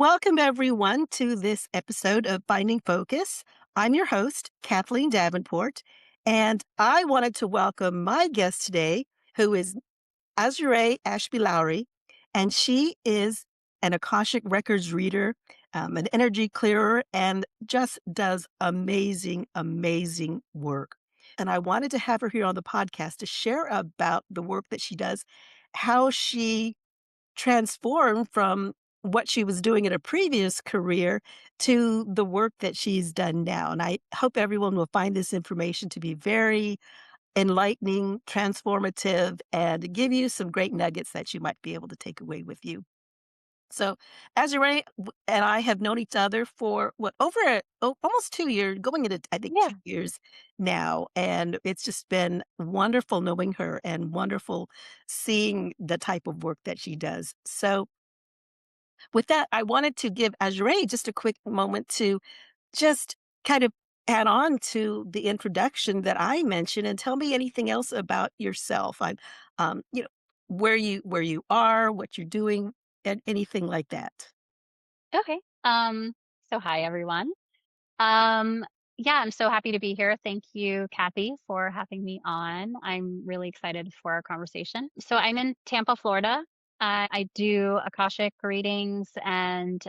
Welcome, everyone, to this episode of Finding Focus. I'm your host, Kathleen Davenport, and I wanted to welcome my guest today, who is Azuree Ashby Lowery, and she is an Akashic Records reader, an energy clearer, and just does amazing, amazing work. And I wanted to have her here on the podcast to share about the work that she does, how she transformed from what she was doing in a previous career to the work that she's done now. And I hope everyone will find this information to be very enlightening, transformative, and give you some great nuggets that you might be able to take away with you. So, Azuree and I have known each other for what almost 2 years, going into I think Yeah. 2 years now, and it's just been wonderful knowing her and wonderful seeing the type of work that she does. So, with that, I wanted to give Azuree just a quick moment to just kind of add on to the introduction that I mentioned and tell me anything else about yourself. I'm, you know, where you are, what you're doing, and anything like that. Okay. So hi everyone. Um, yeah, I'm so happy to be here. Thank you, Kathy, for having me on. I'm really excited for our conversation. So I'm in Tampa, Florida. I do Akashic readings, and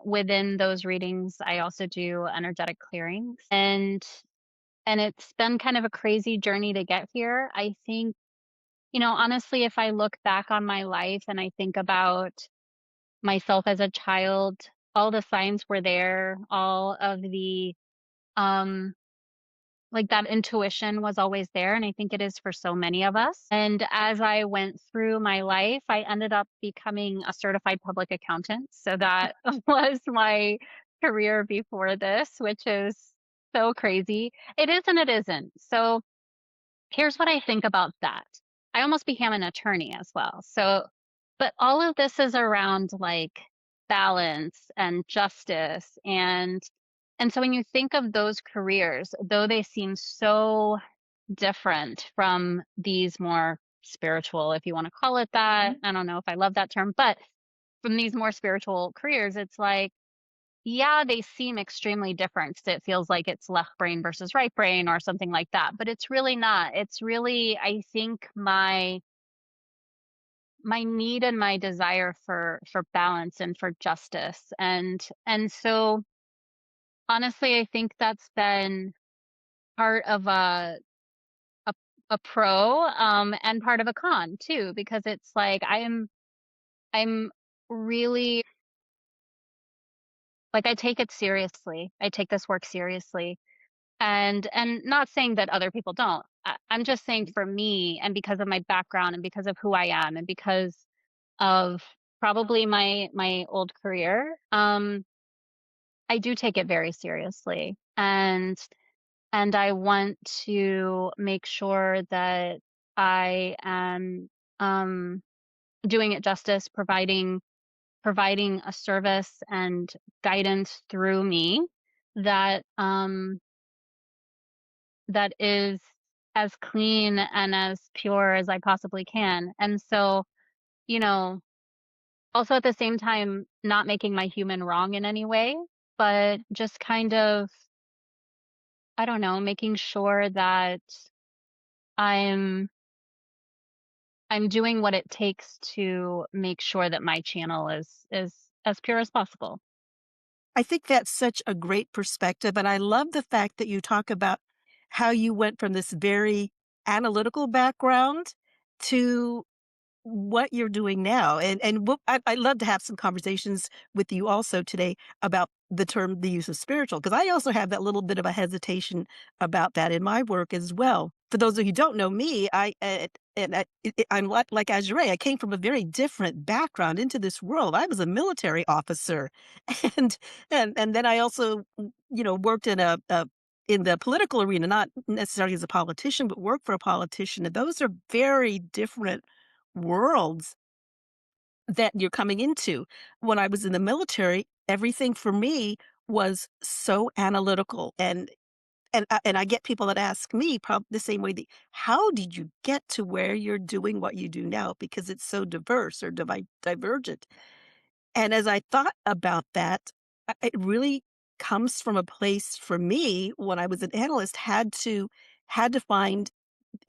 within those readings, I also do energetic clearings. And it's been kind of a crazy journey to get here. I think, honestly, if I look back on my life and I think about myself as a child, all the signs were there, all of the, um like, that intuition was always there, and I think it is for so many of us, and as I went through my life, I ended up becoming a certified public accountant, so that was my career before this, which is so crazy. It is and it isn't. So, here's what I think about that. I almost became an attorney as well. So, but all of this is around like balance and justice and so when you think of those careers, though they seem so different from these more spiritual, if you want to call it that. I don't know if I love that term, but from these more spiritual careers, it's like yeah, they seem extremely different 'cause it feels like it's left brain versus right brain or something like that, but it's really not. It's really, I think, my need and my desire for balance and for justice, and so, honestly, I think that's been part of a a pro, and part of a con too, because it's like I'm really like, I take it seriously. I take this work seriously. And not saying that other people don't. I'm just saying for me and because of my background and because of who I am and because of probably my old career, I do take it very seriously. And I want to make sure that I am um doing it justice, providing a service and guidance through me that that is as clean and as pure as I possibly can. And so, you know, also at the same time, not making my human wrong in any way, but just kind of, I don't know, making sure that I'm I'm doing what it takes to make sure that my channel is as pure as possible. I think that's such a great perspective, and I love the fact that you talk about how you went from this very analytical background to what you're doing now, and what I'd love to have some conversations with you also today about the use of spiritual, because I also have that little bit of a hesitation about that in my work as well. For those of you who don't know me, I'm like Azuree, I came from a very different background into this world. I was a military officer, and and then I also, worked in the political arena, not necessarily as a politician, but worked for a politician, and those are very different worlds that you're coming into. When I was in the military, everything for me was so analytical, and I get people that ask me the same way, how did you get to where you're doing what you do now? Because it's so diverse or divergent. And as I thought about that, it really comes from a place for me when I was an analyst, had to find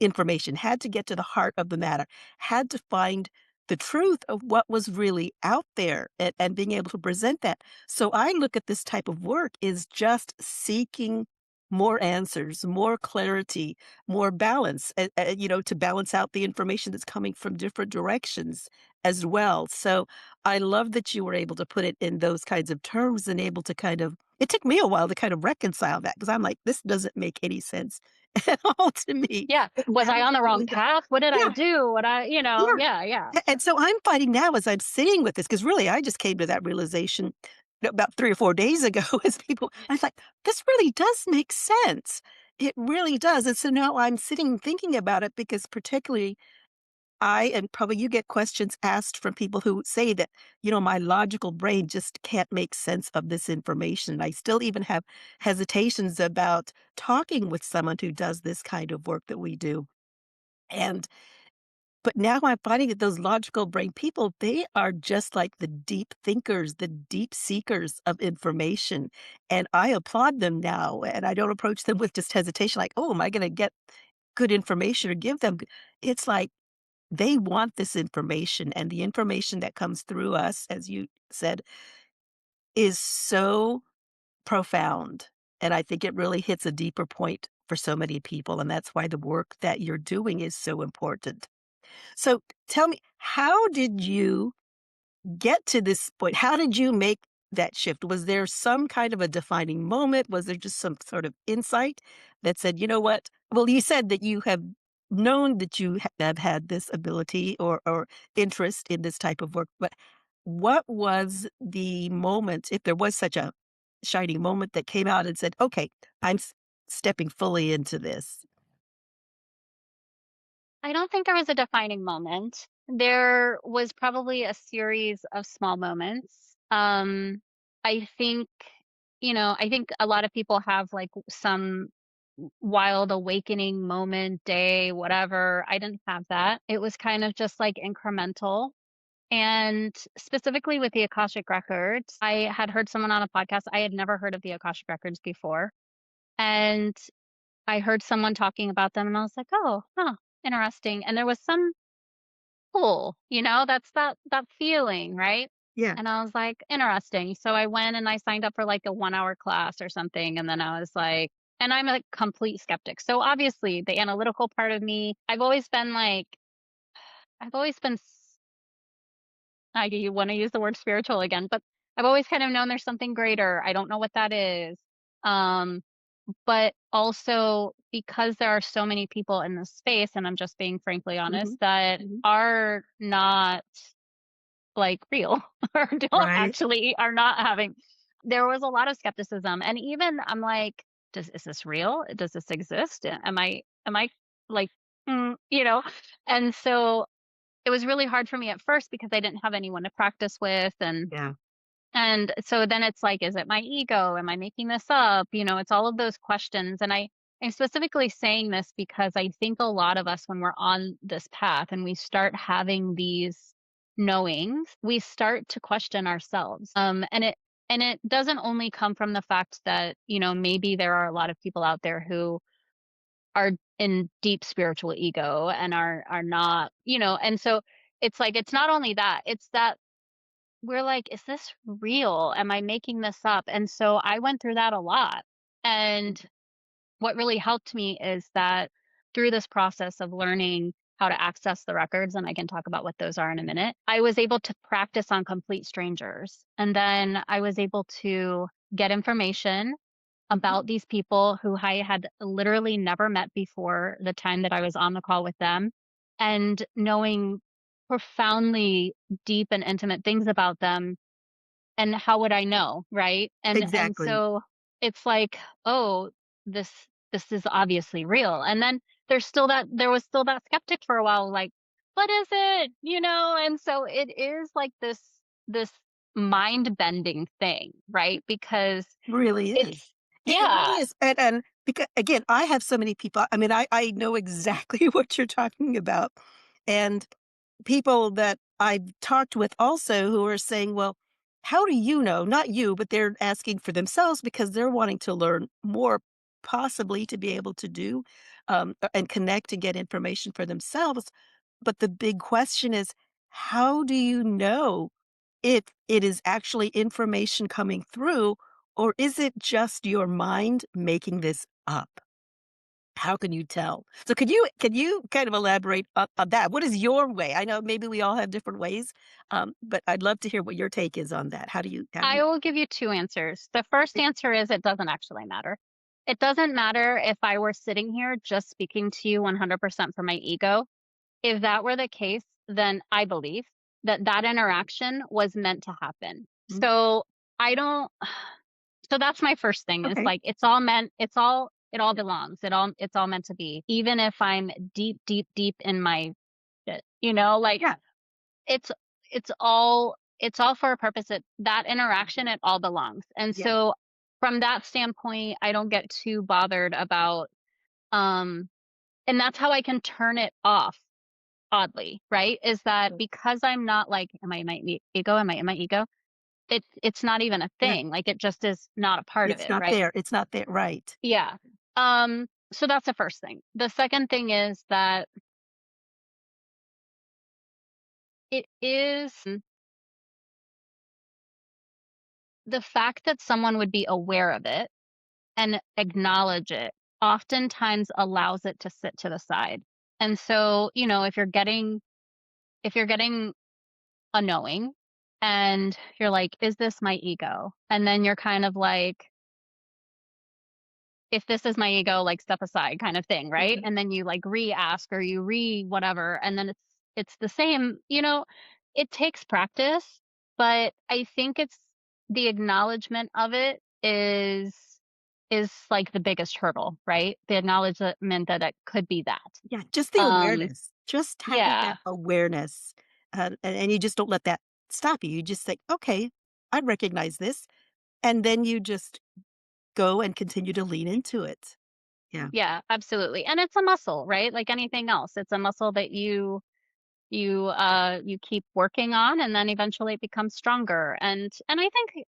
information, had to get to the heart of the matter, had to find the truth of what was really out there and being able to present that. So I look at this type of work is just seeking more answers, more clarity, more balance, to balance out the information that's coming from different directions as well. So I love that you were able to put it in those kinds of terms and able to kind of, it took me a while to kind of reconcile that because I'm like, this doesn't make any sense at all to me. Yeah. It Was I on the wrong absolutely does. path? What did I Yeah, do? What I, yeah. yeah, yeah. And so I'm finding now as I'm sitting with this, because really I just came to that realization about 3 or 4 days ago as people I was like, "This really does make sense." It really does, and so now I'm sitting thinking about it because particularly I and probably you get questions asked from people who say that, "My logical brain just can't make sense of this information." I still even have hesitations about talking with someone who does this kind of work that we do, and but now I'm finding that those logical brain people, they are just like the deep thinkers, the deep seekers of information. And I applaud them now. And I don't approach them with just hesitation, like, oh, am I going to get good information or give them? It's like they want this information. And the information that comes through us, as you said, is so profound. And I think it really hits a deeper point for so many people. And that's why the work that you're doing is so important. So tell me, how did you get to this point? How did you make that shift? Was there some kind of a defining moment? Was there just some sort of insight that said, you know what? Well, you said that you have known that you have had this ability or interest in this type of work, but what was the moment, if there was such a shining moment that came out and said, okay, I'm stepping fully into this? I don't think there was a defining moment. There was probably a series of small moments. I think, I think a lot of people have like some wild awakening moment, day, whatever. I didn't have that. It was kind of just like incremental. And specifically with the Akashic Records, I had heard someone on a podcast. I had never heard of the Akashic Records before. And I heard someone talking about them and I was like, "Oh, huh, interesting." And there was some pull, that's that feeling, right? Yeah. And I was like, "Interesting." So I went and I signed up for like a 1-hour class or something, and then I was like, and I'm a complete skeptic. So obviously the analytical part of me, I've always been you wanna use the word spiritual again, but I've always kind of known there's something greater. I don't know what that is. Um but also because there are so many people in this space, and I'm just being frankly Hmm. honest, that Hmm. are not, like, real or don't Right. actually are not having there was a lot of skepticism, and even I'm like, "Does is this real? Does this exist? Am I, like, you know?" And so, it was really hard for me at first because I didn't have anyone to practice with, Yeah. and so then it's like, is it my ego? Am I making this up? It's all of those questions. And I'm specifically saying this because I think a lot of us, when we're on this path and we start having these knowings, we start to question ourselves. And it doesn't only come from the fact that, maybe there are a lot of people out there who are in deep spiritual ego and are not, and so it's like it's not only that, it's that we're like, "Is this real? Am I making this up?" And so I went through that a lot. And what really helped me is that through this process of learning how to access the records, and I can talk about what those are in a minute, I was able to practice on complete strangers. And then I was able to get information Hmm. about these people who I had literally never met before the time that I was on the call with them, and knowing profoundly deep and intimate things about them, and how would I know, right? And Exactly. so it's like, "Oh, this this is obviously real." And then there was still that skeptic for a while, like, "What is it?" And so it is like this mind-bending thing, right? Because Really it's is. It really yeah. is, and because again, I have so many people I mean, I know exactly what you're talking about, and people that I've talked with also who are saying, "Well, how do you know, not you, but they're asking for themselves because they're wanting to learn more, possibly to be able to do, and connect and get information for themselves. But the big question is, how do you know if it is actually information coming through, or is it just your mind making this up? How can you tell? So could you kind of elaborate on that? What is your way? I know maybe we all have different ways, but I'd love to hear what your take is on that. How do you I will give you 2 answers. The first answer is it doesn't actually matter. It doesn't matter if I were sitting here just speaking to you 100% for my ego. If that were the case, then I believe that that interaction was meant to happen. Mm, So, I don't so that's my first thing is, okay. like, it all belongs. It's all meant to be. Even if I'm deep, deep, deep in my shit, like, Yeah. it's it's all for a purpose. That interaction, it all belongs. And Yes. so from that standpoint, I don't get too bothered about um and that's how I can turn it off, oddly, right? Is that Mm. because I'm not like, am I in my ego? Am I in my ego? It's not even a Yeah. thing. Like, it just is not a part of It's it, not right? there. It's not there. Right. Yeah. So that's the first thing. The second thing is that it is the fact that someone would be aware of it and acknowledge it oftentimes allows it to sit to the side. And so, if you're getting a knowing and you're like, is this my ego? And then you're kind of like, if this is my ego, like, step aside kind of thing, right? Mhm. And then you like re-ask or you whatever, and then it's the same, it takes practice, but I think it's the acknowledgement of it is like the biggest hurdle, right? The acknowledgement that it could be that. Yeah, just the Um, awareness. Just having yeah, that awareness, and you just don't let that stop you. You just think, "Okay, I recognize this," and then you just go and continue to lean into it. Yeah, yeah, absolutely. And it's a muscle, right? Like anything else. It's a muscle that you keep working on, and then eventually it becomes stronger. And I think,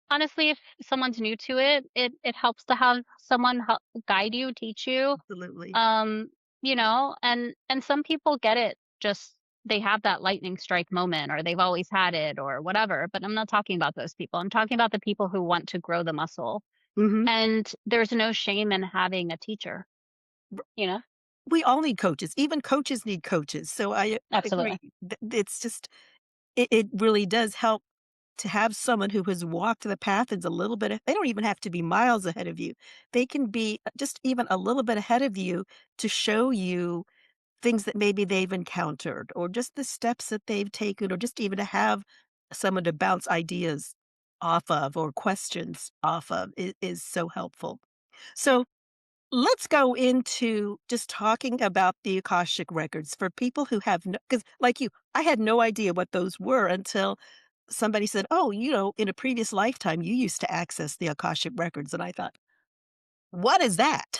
honestly, if someone's new to it, it helps to have someone help guide you, teach you. absolutely. um and some people get it, just they have that lightning strike moment, or they've always had it, or whatever. But I'm not talking about those people. I'm talking about the people who want to grow the muscle. Mhm. And there's no shame in having a teacher, you know We all need coaches. Even coaches need coaches. So I agree. absolutely. It's just it really does help to have someone who has walked the path is a little bit they don't even have to be miles ahead of you. They can be just even a little bit ahead of you to show you things that maybe they've encountered or just the steps that they've taken or just even to have someone to bounce ideas off of or questions off of is so helpful. So let's go into just talking about the Akashic Records for people who have no, because like you, I had no idea what those were until somebody said, "Oh, in a previous lifetime, you used to access the Akashic Records." And I thought, "What is that?"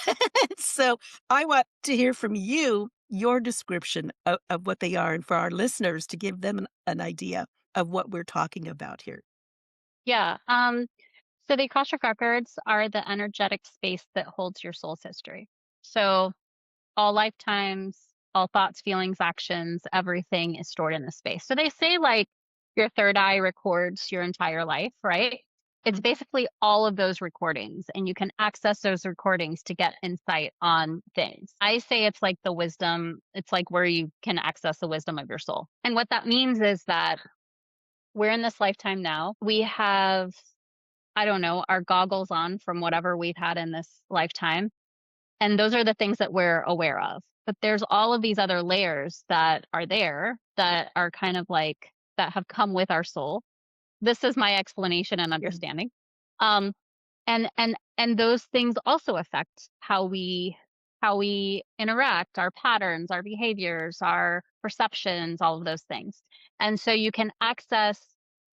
So I want to hear from you your description of what they are and for our listeners to give them an idea of what we're talking about here. Yeah. So the Akashic Records are the energetic space that holds your soul's history. So all lifetimes, all thoughts, feelings, actions, everything is stored in this space. So they say, like, your third eye records your entire life, right? It's Mhm. basically all of those recordings, and you can access those recordings to get insight on things. I say it's like the wisdom, it's like where you can access the wisdom of your soul. And what that means is that we're in this lifetime now. We have, I don't know, our goggles on from whatever we've had in this lifetime. And those are the things that we're aware of. But there's all of these other layers that are there that are kind of like that have come with our soul. This is my explanation and Yeah. understanding. Um, and those things also affect how we interact, our patterns, our behaviors, our perceptions, all of those things. And so you can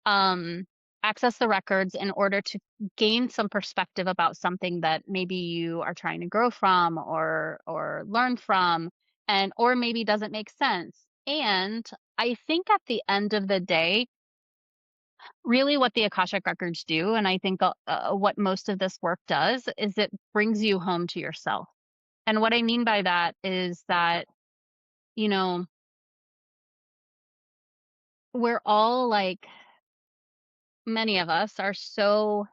um access the records in order to gain some perspective about something that maybe you are trying to grow from, or learn from, and or maybe doesn't make sense. And I think at the end of the day, Really what the Akashic Records do, and I think, what most of this work does, is it brings you home to yourself. And what I mean by that is that, you know, we're all like many of us are so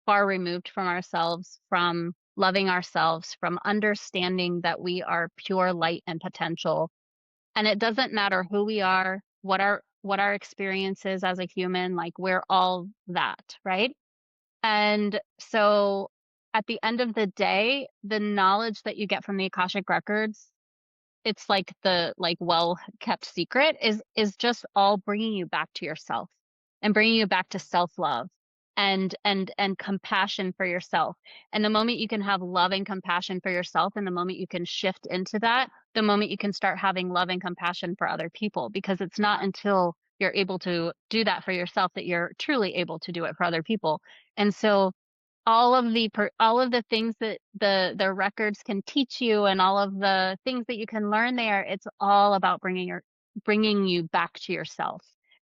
far removed from ourselves, from loving ourselves, from understanding that we are pure light and potential. And it doesn't matter who we are, what our experience is as a human, like we're all that, right? And so at the end of the day, the knowledge that you get from the Akashic Records, it's like the like well-kept secret is just all bringing you back to yourself and bringing you back to self-love and compassion for yourself. And the moment you can have love and compassion for yourself and the moment you can shift into that, the moment you can start having love and compassion for other people, because it's not until you're able to do that for yourself that you're truly able to do it for other people. And so all of the things that the records can teach you and all of the things that you can learn there, it's all about bringing you back to yourself.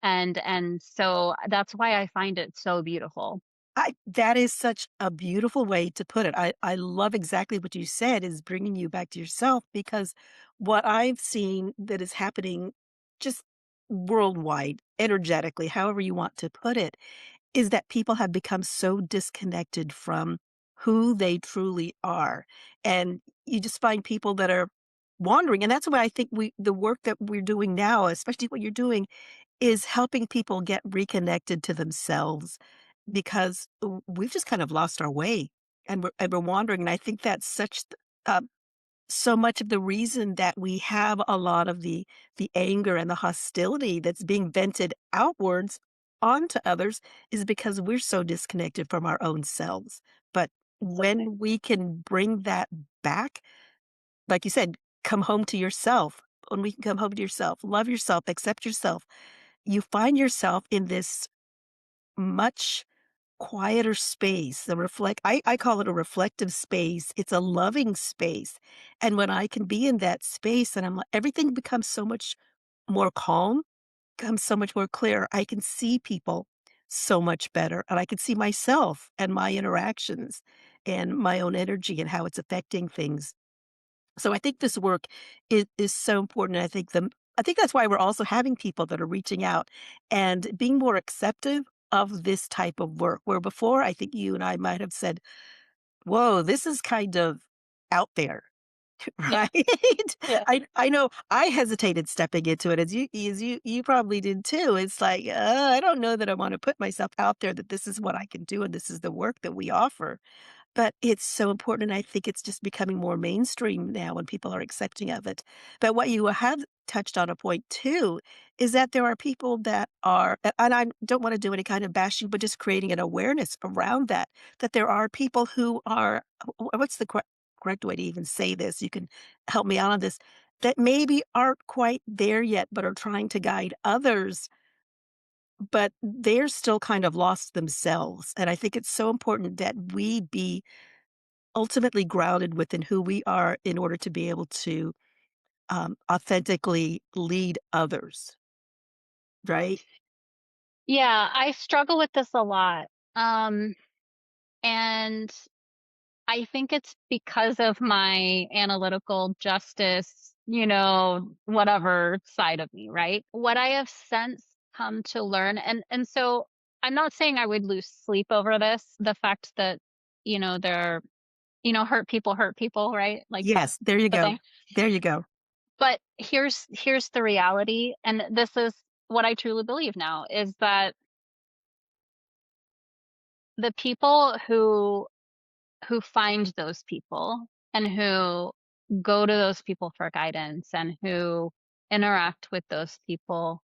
And so that's why I find it so beautiful. I that is such a beautiful way to put it. I love exactly what you said is bringing you back to yourself because what I've seen that is happening just worldwide, energetically, however you want to put it, is that people have become so disconnected from who they truly are. And you just find people that are wandering. And that's why I think the work that we're doing now, especially what you're doing, is helping people get reconnected to themselves because we've just kind of lost our way and we're wandering. And I think that's so much of the reason that we have a lot of the anger and the hostility that's being vented outwards onto others is because we're so disconnected from our own selves. But Absolutely. when we can bring that back, like you said, come home to yourself. When we can come home to yourself, love yourself, accept yourself, you find yourself in this much quieter space, the reflect I call it a reflective space. It's a loving space. And when I can be in that space and I'm like everything becomes so much more calm, becomes so much more clear. I can see people so much better and I can see myself and my interactions and my own energy and how it's affecting things. So I think this work is so important. I think that's why we're also having people that are reaching out and being more acceptive of this type of work. Where before, I think you and I might have said, "Whoa, this is kind of out there." Yeah. Right? Yeah. I know I hesitated stepping into it as you probably did too. It's like, I don't know that I want to put myself out there that this is what I can do and this is the work that we offer. But it's so important, and I think it's just becoming more mainstream now when people are accepting of it. But what you have touched on a point too is that there are people that are and I don't wanna do any kind of bashing, but just creating an awareness around that, that there are people who are what's the correct way to even say this? You can help me out on this, that maybe aren't quite there yet, but are trying to guide others, but they're still kind of lost themselves, and I think it's so important that we be ultimately grounded within who we are in order to be able to, authentically lead others, right? Yeah, I struggle with this a lot. And I think it's because of my analytical justice, whatever side of me, right? What I have since come to learn, and so I'm not saying I would lose sleep over this, the fact that, they're, hurt people, right? Like that Yes, there you the go. thing. There you go. But here's the reality, and this is what I truly believe now is that the people who find those people and who go to those people for guidance and who interact with those people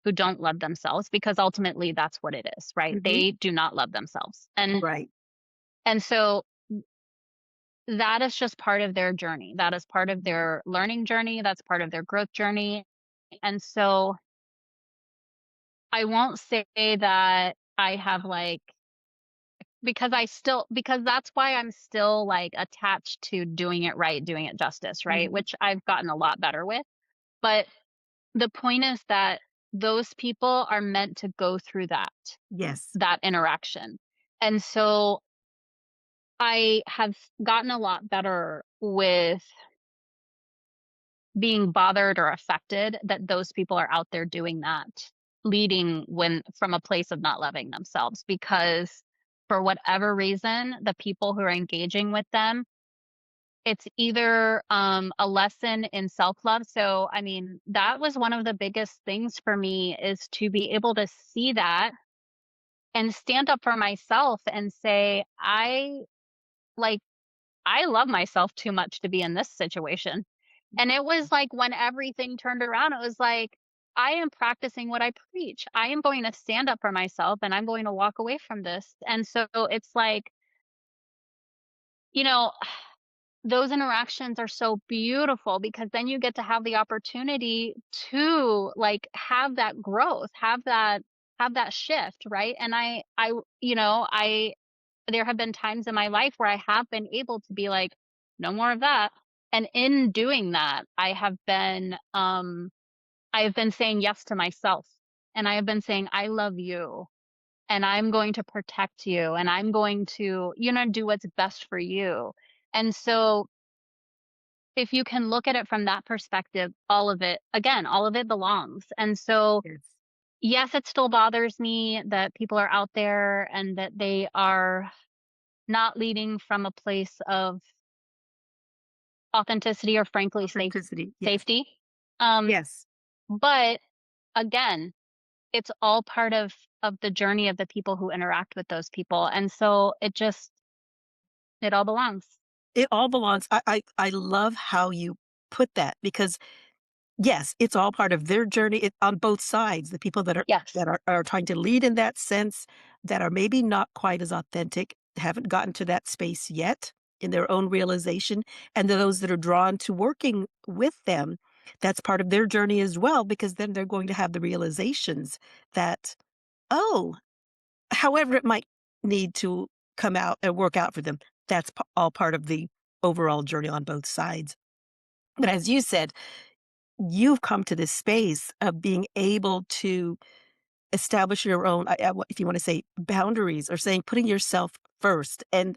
who don't love themselves, because ultimately that's what it is, right? Mhm. They do not love themselves. Right. And so that is just part of their journey. That is part of their learning journey, that's part of their growth journey. And so I won't say that I have like because that's why I'm still like attached to doing it right, doing it justice, right? Mhm. Which I've gotten a lot better with. But the point is that those people are meant to go through Yes. that interaction. And so I have gotten a lot better with being bothered or affected that those people are out there doing that, leading when from a place of not loving themselves, because for whatever reason, the people who are engaging with them, it's either a lesson in self-love. So, I mean, that was one of the biggest things for me, is to be able to see that and stand up for myself and say, like I love myself too much to be in this situation. And it was like when everything turned around, it was like, I am practicing what I preach. I am going to stand up for myself and I'm going to walk away from this. And so it's like, you know, those interactions are so beautiful because then you get to have the opportunity to like have that growth, have that shift, right? And I there have been times in my life where I have been able to be like, no more of that. And in doing that, I have been saying yes to myself. And I have been saying, I love you and I'm going to protect you and I'm going to, do what's best for you. And so if you can look at it from that perspective, all of it, again, all of it belongs. And so, Yes. yes, it still bothers me that people are out there and that they are not leading from a place of authenticity or frankly Authenticity. Yes. safety. Um, Yes. but again, it's all part of the journey of the people who interact with those people. And so it all belongs. It all belongs. I love how you put that because yes, it's all part of their journey on both sides. The people that are Yes. trying to lead in that sense, that are maybe not quite as authentic, haven't gotten to that space yet in their own realization, and those that are drawn to working with them, that's part of their journey as well, because then they're going to have the realizations that, oh, however it might need to come out and work out for them, that's all part of the overall journey on both sides. But as you said, you've come to this space of being able to establish your own, if you want to say boundaries or saying putting yourself first. And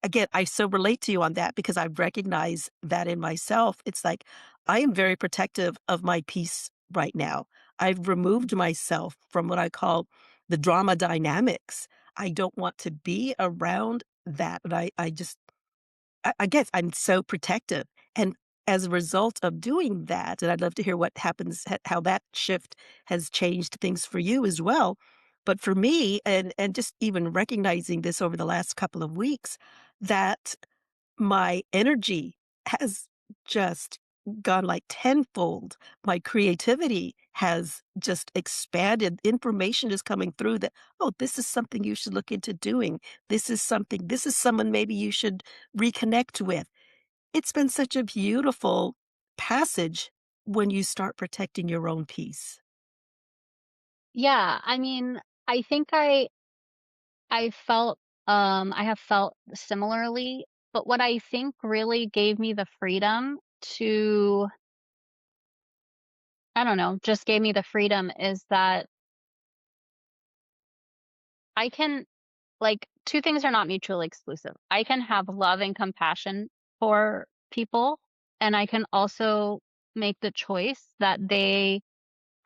again, I so relate to you on that because I recognize that in myself. It's like I am very protective of my peace right now. I've removed myself from what I call the drama dynamics. I don't want to be around that. And I just I guess I'm so protective, and as a result of doing that, and I'd love to hear what happens, how that shift has changed things for you as well. But for me, and just even recognizing this over the last couple of weeks, that my energy has just gone like tenfold. My creativity has just expanded. Information is coming through that, oh, this is something you should look into doing. This is someone maybe you should reconnect with. It's been such a beautiful passage when you start protecting your own peace. Yeah. I mean, I think I felt I have felt similarly, but what I think really gave me the freedom to, I don't know, just gave me the freedom is that I can, like, two things are not mutually exclusive. I can have love and compassion for people, and I can also make the choice that they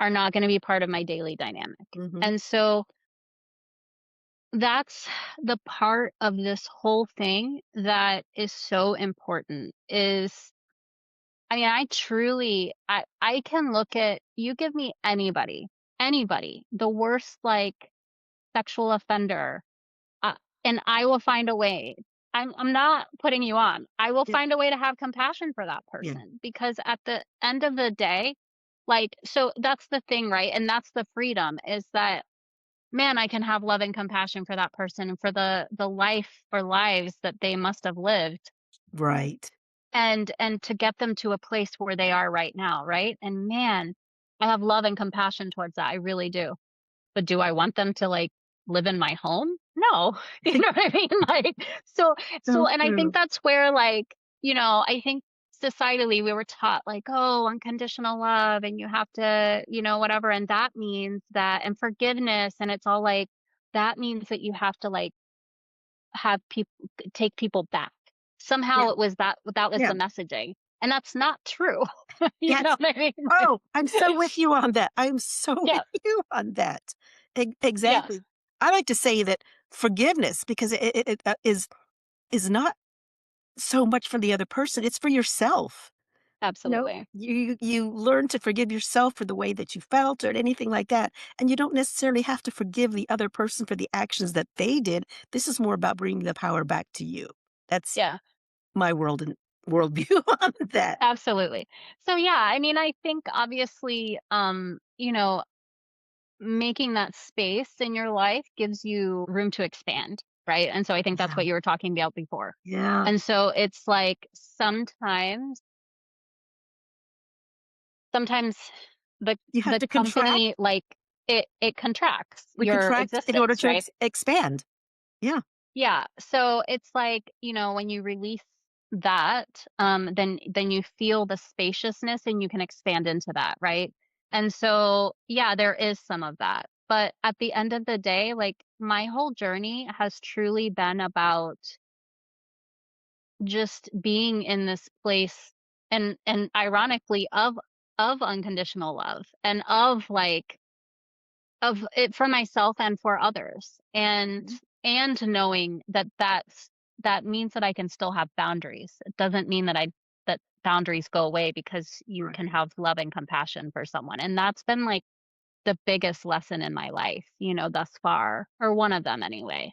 are not going to be part of my daily dynamic. Mhm. And so that's the part of this whole thing that is so important is, I mean, I can look at, you give me anybody, the worst like sexual offender, uh, and I will find a way. I'm not putting you on. I will Yeah, find a way to have compassion for that yeah, person because at the end of the day, like, so that's the thing, right? And that's the freedom, is that, man, I can have love and compassion for that person and for the life or lives that they must have lived, right. and to get them to a place where they are right now, right? And man, I have love and compassion towards that. I really do. But do I want them to, like, live in my home? No. You know what I mean? Like, so So and I think true. that's where, like, I think societally we were taught like, "Oh, unconditional love and you have to, whatever," and that means that and forgiveness, and it's all like that means that you have to, like, have people take people back. Somehow Yeah. that was Yeah. the messaging, and that's not true. You know Yes. what I mean? Oh, I'm so with you on that. I'm so with Yeah, you on that. Exactly. yes, I like to say that forgiveness, because is not so much for the other person, it's for yourself. You know, absolutely. you learn to forgive yourself for the way that you felt or anything like that, and you don't necessarily have to forgive the other person for the actions that they did. This is more about bringing the power back to you. That's Yeah, my worldview on that. absolutely. So, yeah, I mean, I think obviously, making that space in your life gives you room to expand, right? And so I think that's Yeah. what you were talking about before. Yeah. And so it's like sometimes the You have the to contract. company, like, it contracts We your contract in order existence, to right? expand. Yeah. Yeah, so it's like, when you release that, then you feel the spaciousness and you can expand into that, right? And so, yeah, there is some of that. But at the end of the day, like, my whole journey has truly been about just being in this place and ironically of unconditional love and of, like, of it for myself and for others, Mhm. and knowing that that means that I can still have boundaries. It doesn't mean that boundaries go away because you can Right. have love and compassion for someone, and that's been, like, the biggest lesson in my life, thus far, or one of them anyway.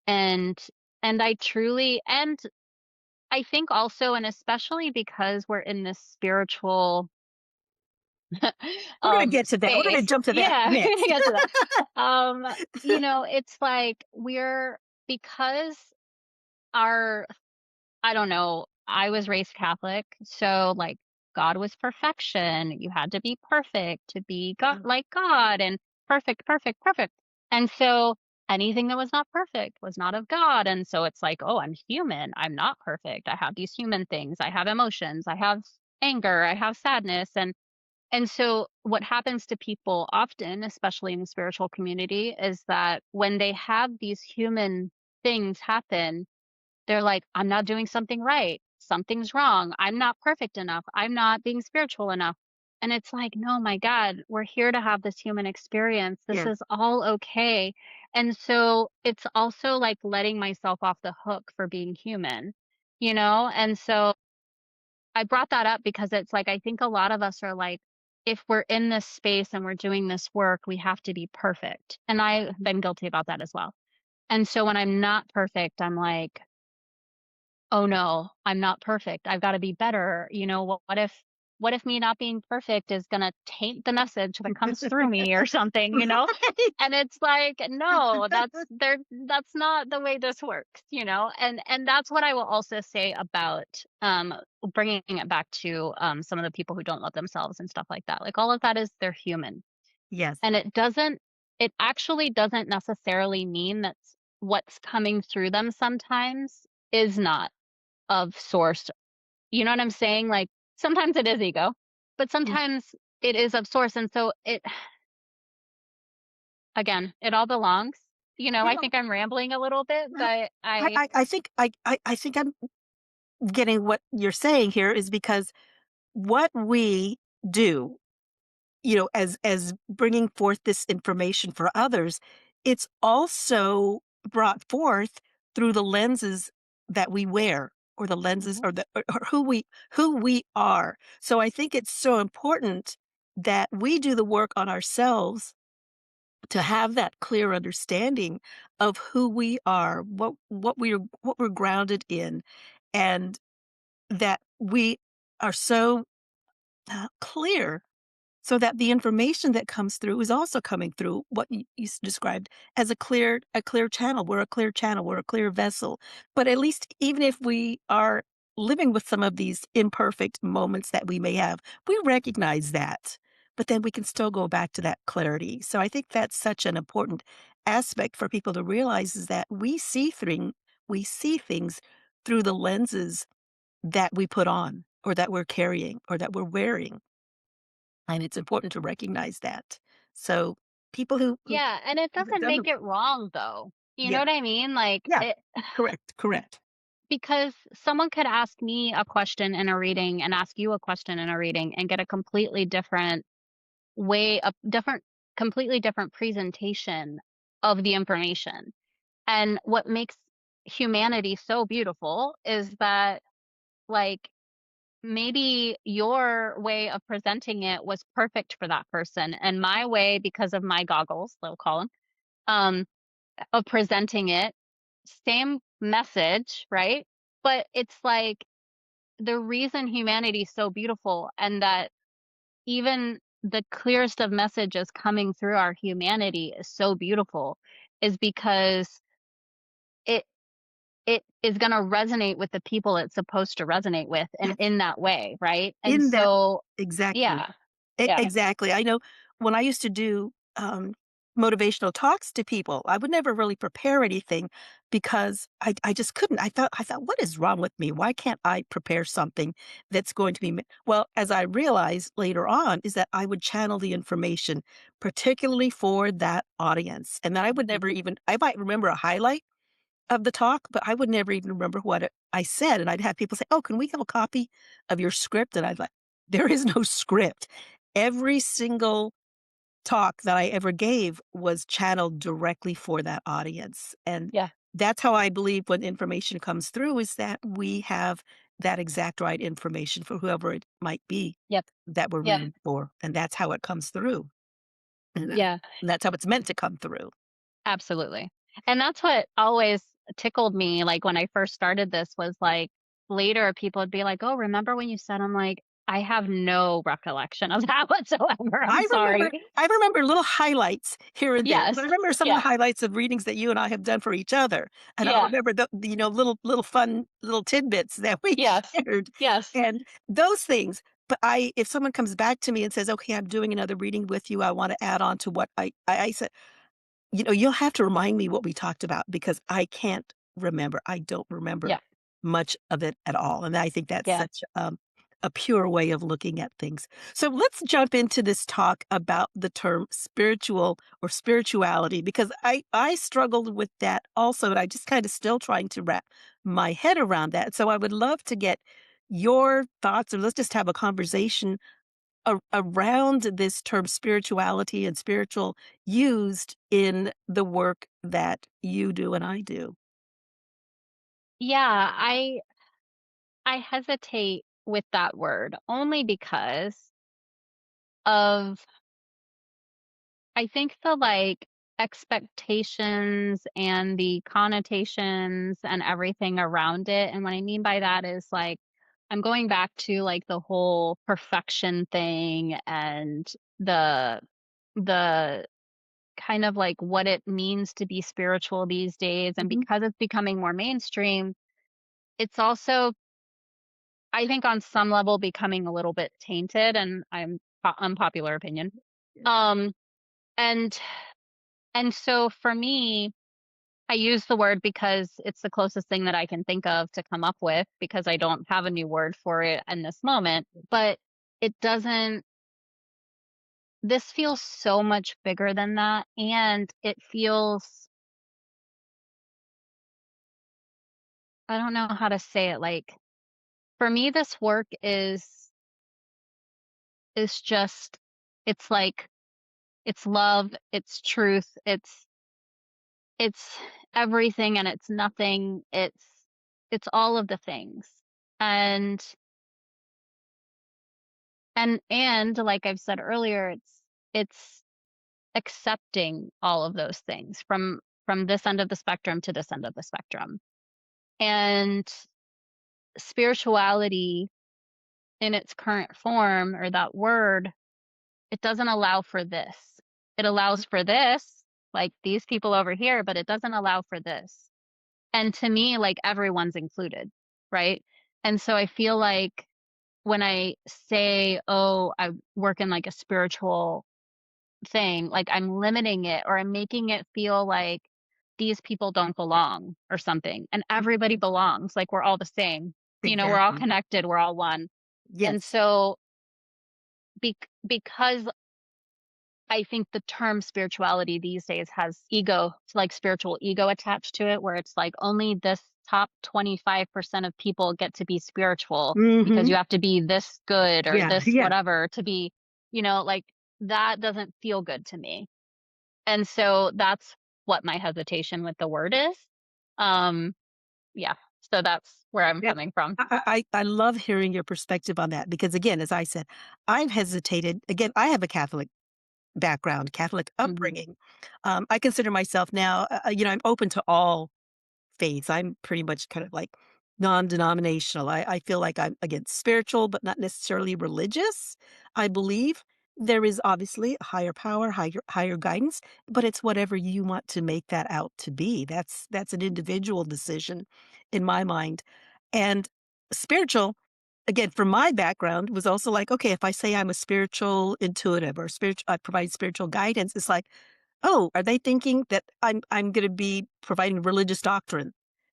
And I truly and I think also, and especially because we're in this spiritual We're gonna get to that. We're gonna space. jump to that Yeah, we're gonna next. get to that. Um, it's like because our I don't know, I was raised Catholic, so, like, God was perfection. You had to be perfect to be God Yeah. like God, and perfect, perfect, perfect. And so anything that was not perfect was not of God. And so it's like, oh, I'm human. I'm not perfect. I have these human things. I have emotions. I have anger. I have sadness. And so what happens to people often, especially in the spiritual community, is that when they have these human things happen, they're like, I'm not doing something right. Something's wrong. I'm not perfect enough. I'm not being spiritual enough. And it's like, no, my God, we're here to have this human experience. This Yeah. is all okay. And so it's also like letting myself off the hook for being human, And so I brought that up because it's like, I think a lot of us are like, if we're in this space and we're doing this work, we have to be perfect. And I've Mhm. been guilty about that as well. And so when I'm not perfect, I'm like, "Oh, no, I'm not perfect. I've gotta be better." What if me not being perfect is gonna taint the message that comes through me or something? Right. And it's like, "No, that's not the way this works?" And that's what I will also say about, bringing it back to, some of the people who don't love themselves and stuff like that. Like, all of that is they're human. Yes. And it actually doesn't necessarily mean that what's coming through them sometimes is not of source. You know what I'm saying? Like, sometimes it is ego, but Yeah. sometimes it is of source, and so it again, it all belongs. I No, think I'm rambling a little bit, uh, but I think I'm getting what you're saying here is because what we do, as bringing forth this information for others, it's also brought forth through the lenses that we wear, or the lenses, Mhm. or who we are. So I think it's so important that we do the work on ourselves to have that clear understanding of who we are, what we're grounded in, and that we are so clear, so that the information that comes through is also coming through what you described as a clear channel. We're a clear channel. We're a clear vessel. But at least, even if we are living with some of these imperfect moments that we may have, we recognize that. But then we can still go back to that clarity. So I think that's such an important aspect for people to realize, is that we see things through the lenses that we put on. or that we're carrying or that we're wearing. And it's important to recognize that. So people who Yeah, and it have doesn't done make the it wrong though. You know yeah, what I mean? Like yeah, it correct, correct. because someone could ask me a question in a reading and ask you a question in a reading and get a completely different way, a different completely different presentation of the information. And what makes humanity so beautiful is that, like, maybe your way of presenting it was perfect for that person, and my way, because of my goggles, they'll call them, um, of presenting it, same message, right? But it's like the reason humanity is so beautiful and that even the clearest of messages coming through our humanity is so beautiful is because it it is gonna resonate with the people it's supposed to resonate with and Yes, in that way, right? And in that so exactly. yeah, yeah, Exactly. I know when I used to do, motivational talks to people, I would never really prepare anything because I just couldn't. I thought, "What is wrong with me? Why can't I prepare something that's going to be" well, as I realized later on is that I would channel the information particularly for that audience, and that I would never even I might remember a highlight of the talk, but I would never even remember what I said, and I'd have people say, "Oh, can we have a copy of your script?" And I'd like, "There is no script." Every single talk that I ever gave was channeled directly for that audience, and yeah, that's how I believe when information comes through is that we have that exact right information for whoever it might be yep, that we're yeah, reading for, and that's how it comes through, yeah. and that's how it's meant to come through. Absolutely. And that's what always tickled me, like, when I first started this was, like, later people would be like, "Oh, remember when you said," I'm like, "I have no recollection of that whatsoever, I'm sorry." I remember little highlights here and there, but Yes. I remember some of the Yeah. highlights of readings that you and I have done for each other, and I'll Yeah. remember little fun little tidbits that we Yes. shared, Yes. and those things, but I if someone comes back to me and says, "Okay, I'm doing another reading with you, I wanna add on to what I said," you'll have to remind me what we talked about because I can't remember. I don't remember Yeah. much of it at all, and I think that's Yeah. such, a pure way of looking at things. So let's jump into this talk about the term spiritual or spirituality because I struggled with that also, and I just kinda still trying to wrap my head around that. So I would love to get your thoughts, or let's just have a conversation around this term spirituality and spiritual used in the work that you do and I do. Yeah, I hesitate with that word only because of I think the, like, expectations and the connotations and everything around it, and what I mean by that is, like, I'm going back to, like, the whole perfection thing and the the kind of, like, what it means to be spiritual these days, and Mhm. because it's becoming more mainstream, it's also, I think, on some level becoming a little bit tainted, and unpopular opinion. Um, and and so for me, I use the word because it's the closest thing that I can think of to come up with because I don't have a new word for it in this moment. But it doesn't, this feels so much bigger than that. And it feels, I don't know how to say it. Like, for me, this work is just, it's like, it's love, it's truth, it's everything and it's nothing. It's all of the things. And and like I've said earlier, it's accepting all of those things from this end of the spectrum to this end of the spectrum. And spirituality in its current form or that word, it doesn't allow for this. It allows for this, like these people over here, but it doesn't allow for this. And to me, like everyone's included, right? And so I feel like when I say, "Oh, I work in like a spiritual thing," like I'm limiting it or I'm making it feel like these people don't belong or something. And everybody belongs. Like we're all the same. You know, we're all Exactly. connected, we're all one. And Yes. so because I think the term spirituality these days has ego, like spiritual ego attached to it, where it's like only this top 25% of people get to be spiritual because Mhm. you have to be this good or Yeah, this yeah. whatever to be, like that doesn't feel good to me. And so that's what my hesitation with the word is. Um, yeah. So that's where I'm Yeah. coming from. I love hearing your perspective on that because, again, as I said, I've hesitated. Again, I have a Catholic background, Catholic Hmm. upbringing. I consider myself now, I'm open to all faiths. I'm pretty much kind of like non-denominational. I feel like I'm, again, spiritual, but not necessarily religious. I believe there is obviously a higher power, higher guidance, but it's whatever you want to make that out to be. That's an individual decision in my mind. And spiritual, again, from my background, was also like, okay, if I say I'm a spiritual intuitive or spiritual, I provide spiritual guidance, it's like, oh, are they thinking that I'm gonna be providing religious doctrine?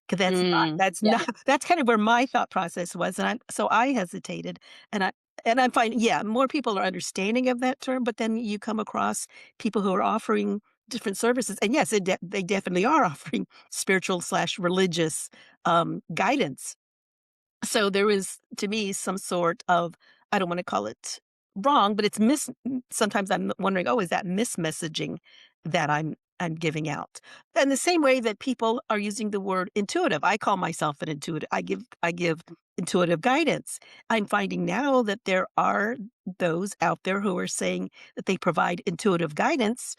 'Cause Mm, that's yeah. not that's kind of where my thought process was, and I hesitated, and I'm finding, yeah, more people are understanding of that term, but then you come across people who are offering different services, and yes, they definitely are offering spiritual/religious, guidance. So there is, to me, some sort of, I don't wanna call it wrong, but sometimes I'm wondering, "Oh, is that mismessaging that I'm giving out?" And the same way that people are using the word intuitive. I call myself an intuitive. I give intuitive guidance. I'm finding now that there are those out there who are saying that they provide intuitive guidance,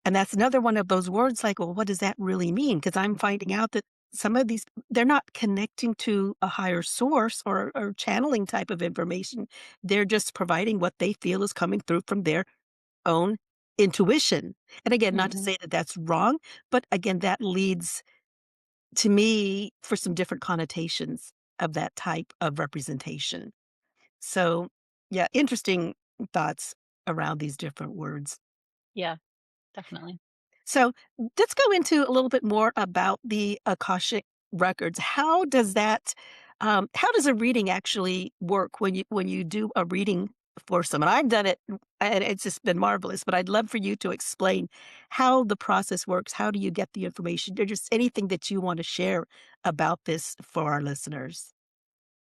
and that's another one of those words like, well, what does that really mean? Because I'm finding out that some of these, they're not connecting to a higher source or channeling type of information. They're just providing what they feel is coming through from their own intuition. And again, not to Hmm. say that that's wrong, but again, that leads to me for some different connotations of that type of representation. So, yeah, interesting thoughts around these different words. Yeah, definitely. So let's go into a little bit more about the Akashic records. How does a reading actually work when you do a reading for someone? I've done it and it's just been marvelous, but I'd love for you to explain how the process works. How do you get the information? Or just anything that you want to share about this for our listeners.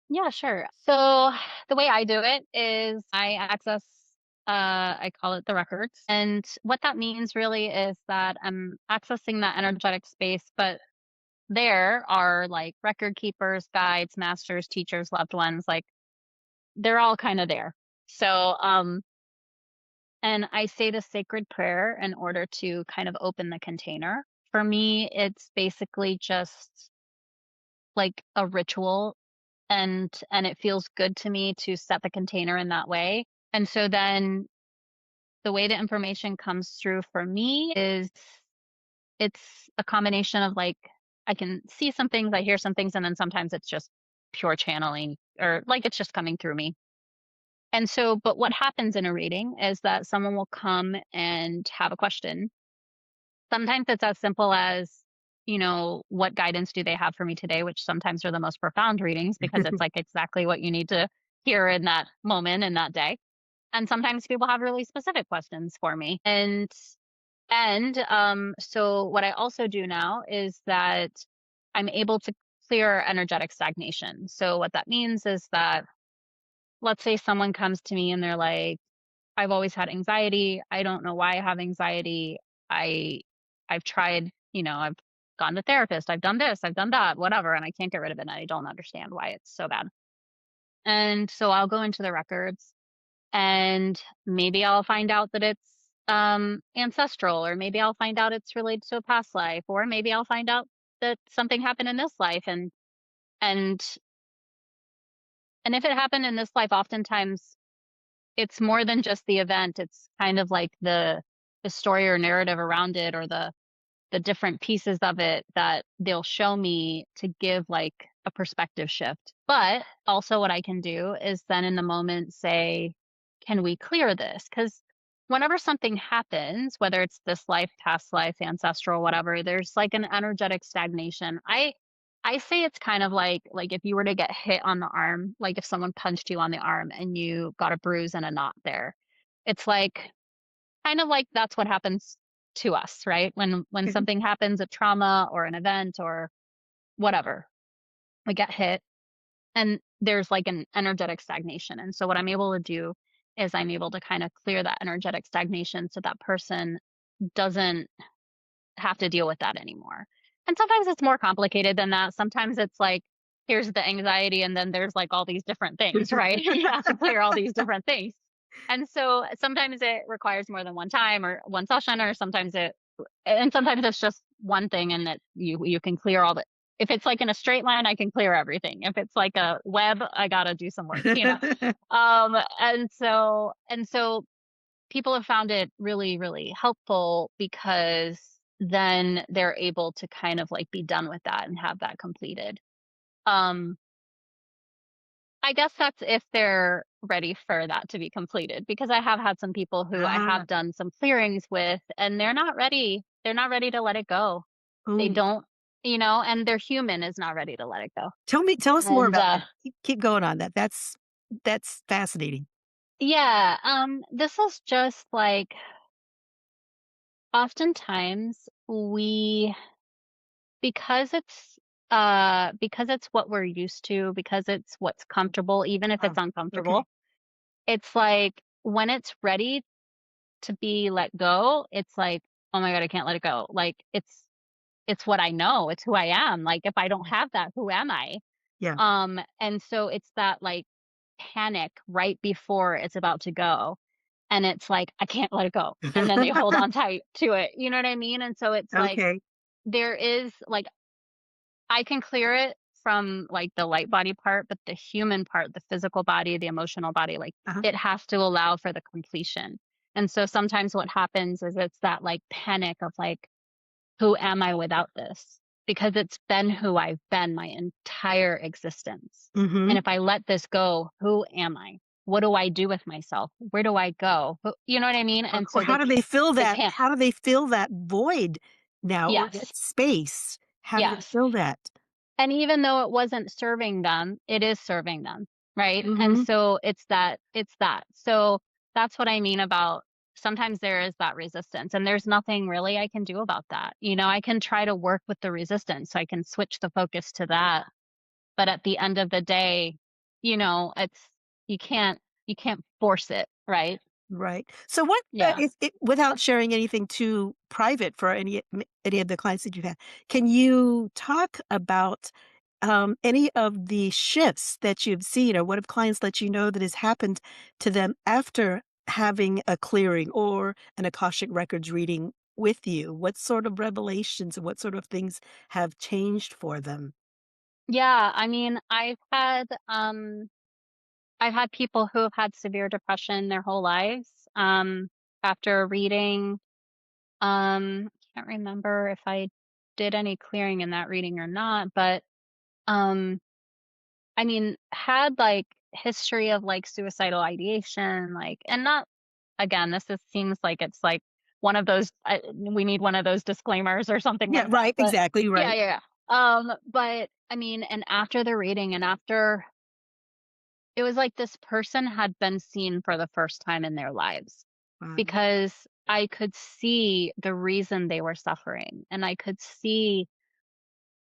Yeah, sure. So the way I do it is I access I call it the records. And what that means really is that I'm accessing that energetic space, but there are like record keepers, guides, masters, teachers, loved ones, like they're all kind of there. So and I say the sacred prayer in order to kind of open the container. For me, it's basically just like a ritual and it feels good to me to set the container in that way. And so then the way the information comes through for me is it's a combination of like I can see some things, I hear some things, and then sometimes it's just pure channeling or like it's just coming through me. And so, but what happens in a reading is that someone will come and have a question. Sometimes it's as simple as, what guidance do they have for me today, which sometimes are the most profound readings because it's like exactly what you need to hear in that moment in that day. And sometimes people have really specific questions for me. And so what I also do now is that I'm able to clear energetic stagnation. So what that means is that let's say someone comes to me and they're like, I've always had anxiety. I don't know why I have anxiety. I I've tried, I've gone to therapist, I've done this, I've done that, whatever, and I can't get rid of it. And I don't understand why it's so bad. And so I'll go into the records and maybe I'll find out that it's ancestral, or maybe I'll find out it's related to a past life, or maybe I'll find out that something happened in this life and and if it happened in this life, oftentimes it's more than just the event. It's kind of like the story or narrative around it or the different pieces of it that they'll show me to give like a perspective shift. But also what I can do is then in the moment say, can we clear this? Cuz whenever something happens, whether it's this life, past life, ancestral, whatever, there's like an energetic stagnation. I say it's kind of like if you were to get hit on the arm, like if someone punched you on the arm and you got a bruise and a knot there. It's like kind of like that's what happens to us, right? When Okay. something happens, a trauma or an event or whatever, we get hit and there's like an energetic stagnation. And so what I'm able to do is I'm able to kind of clear that energetic stagnation so that person doesn't have to deal with that anymore. And sometimes it's more complicated than that. Sometimes it's like, here's the anxiety, and then there's like all these different things, right? You have to clear all these different things. And so sometimes it requires more than one time or one session, or sometimes it's just one thing and that you can clear all the if it's like in a straight line, I can clear everything. If it's like a web, I gotta do some work, you know. And so people have found it really, really helpful because then they're able to kind of like be done with that and have that completed. Um, I guess that's if they're ready for that to be completed because I have had some people who I Ah, have done some clearings with and they're not ready. They're not ready to let it go. They oh, don't, and their human is not ready to let it go. tell us more And about that. Keep going on that. That's fascinating. yeah, this is just like oftentimes we Because it's what we're used to, because it's what's comfortable, even if Oh, it's okay. uncomfortable, it's like when it's ready to be let go, it's like, "Oh my god, I can't let it go." Like, it's what I know, it's who I am, like, if I don't have that, who am I? Yeah. And so it's that, like, panic right before it's about to go, and it's like, "I can't let it go," and then they hold on tight to it, you know what I mean? And so it's like, Okay. there is like I can clear it from, like, the light body part, but the human part, the physical body, the emotional body, like, Uh-huh. it has to allow for the completion. And so sometimes what happens is it's that, like, panic of, like, "Who am I without this?" Because it's been who I've been my entire existence. And Mhm. if I let this go, who am I? What do I do with myself? Where do I go? Who you know what I mean? And Or so how do they fill they that can't. how do they fill that void now or Yes. that space? How do they Yes. fill that? And even though it wasn't serving them, it is serving them, right? And Mhm. so it's that. So that's what I mean about sometimes there is that resistance and there's nothing really I can do about that. I can try to work with the resistance. So I can switch the focus to that. But at the end of the day, it's you can't you can't force it, right? Right. So what, Yeah. if it without sharing anything too private for any of the clients that you have, can you talk about, any of the shifts that you've seen, or what have clients let you know that has happened to them after having a clearing or an Akashic Records reading with you? What sort of revelations and what sort of things have changed for them? Yeah, I mean, I've had people who have had severe depression their whole lives. After reading, I can't remember if I did any clearing in that reading or not, but um, I mean, had like history of like suicidal ideation, like, and not again, seems like it's like one of those, we need one of those disclaimers or something Yeah, like that. right, But exactly, yeah, right. yeah, yeah. But I mean, and after the reading and after it was like this person had been seen for the first time in their lives Wow. because I could see the reason they were suffering, and I could see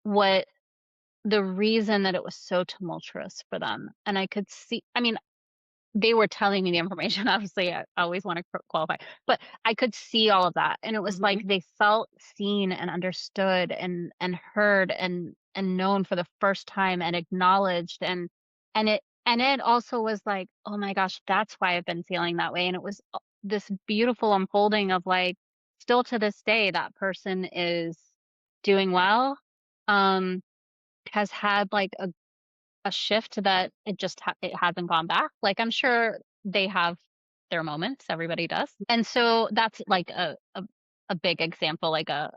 what the reason that it was so tumultuous for them, and I mean, they were telling me the information, obviously, I always wanna qualify, but I could see all of that, and it was like Mhm. they felt seen and understood and heard and known for the first time and acknowledged, and it also was like, "Oh my gosh, that's why I've been feeling that way," and it was, this beautiful unfolding of, like, still to this day, that person is doing well, um, has had, like, a shift that it hasn't gone back. Like, I'm sure they have their moments, everybody does. And so that's like a big example, like a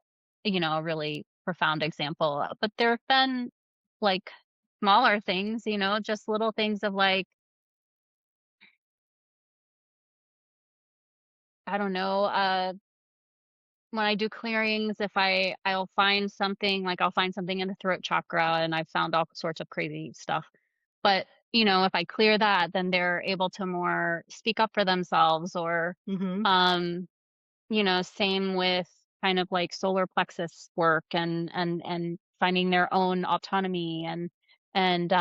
really profound example. But there have been like smaller things, just little things of like, I don't know, when I do clearings, if I'll find something, like I'll find something in the throat chakra, and I've found all sorts of crazy stuff. But, if I clear that, then they're able to more speak up for themselves, or Mhm. um same with kind of like solar plexus work, and finding their own autonomy, and and